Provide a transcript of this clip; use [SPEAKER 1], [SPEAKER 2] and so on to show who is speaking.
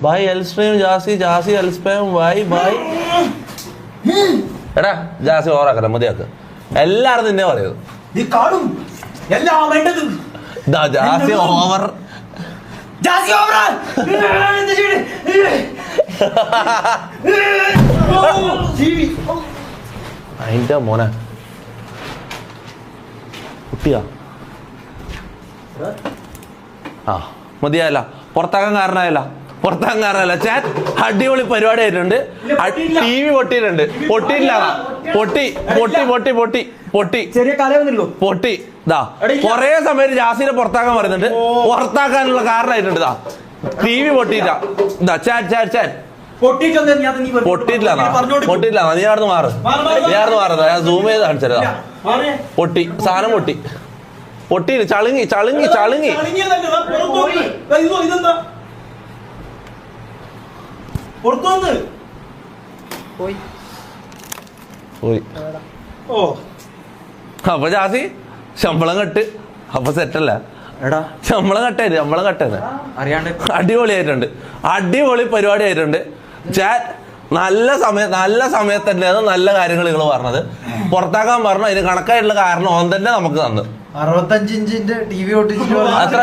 [SPEAKER 1] ഭായ് എൽസ്പേം ജാസി ജാസി എൽസ്പേം ഭായ് ഭായ്. എടാ ജാസി ഓവറാക്കല മതിയാക്ക്. എല്ലാരും നിന്നെ പറയുന്നത് ജാസി ഓവർ. അതിന്റെ മോനെ കുട്ടിയാ. ആ മതിയായല്ല, പുറത്താക്കാൻ കാരണമായല്ല. ചാറ്റ് അടിപൊളി പരിപാടി ആയിട്ടുണ്ട്. TV പൊട്ടിയിട്ടുണ്ട്. പൊട്ടിയില്ല, പൊട്ടി
[SPEAKER 2] ചെറിയ കലയൊന്നുള്ളൂ.
[SPEAKER 1] പൊട്ടി. ഇതാ കൊറേ സമയത്ത് ജാസിനെ പുറത്താക്കാൻ പറയുന്നുണ്ട്. പുറത്താക്കാനുള്ള കാരണമായിട്ടുണ്ട്. ഇതാ TV പൊട്ടിയില്ല. ഇതാ ചാറ്റ് പൊട്ടിയിട്ടില്ല. നീ ആർന്ന് മാറ്. ഞാൻ സൂം ചെയ്ത് കാണിച്ചതാ. പൊട്ടി, സാധനം പൊട്ടി. ചളുങ്ങി. പോയി. അപ്പൊ ജാസി ശമ്പളം കെട്ട്. അപ്പൊ സെറ്റല്ല. ശമ്പളം കട്ടായിരുന്നു. അടിപൊളിയായിട്ടുണ്ട്. അടിപൊളി പരിപാടി ആയിട്ടുണ്ട്. ചാറ്റ് നല്ല സമയത്ത് തന്നെയാണ് നല്ല കാര്യങ്ങൾ നിങ്ങൾ പറഞ്ഞത്. പുറത്താക്കാൻ പറഞ്ഞു. അതിന് കണക്കായിട്ടുള്ള കാരണം ഓൻ തന്നെ നമുക്ക് തന്നു.
[SPEAKER 2] 65 ഇഞ്ചിന്റെ TV ഒട്ടിച്ചിട്ട്
[SPEAKER 1] അത്ര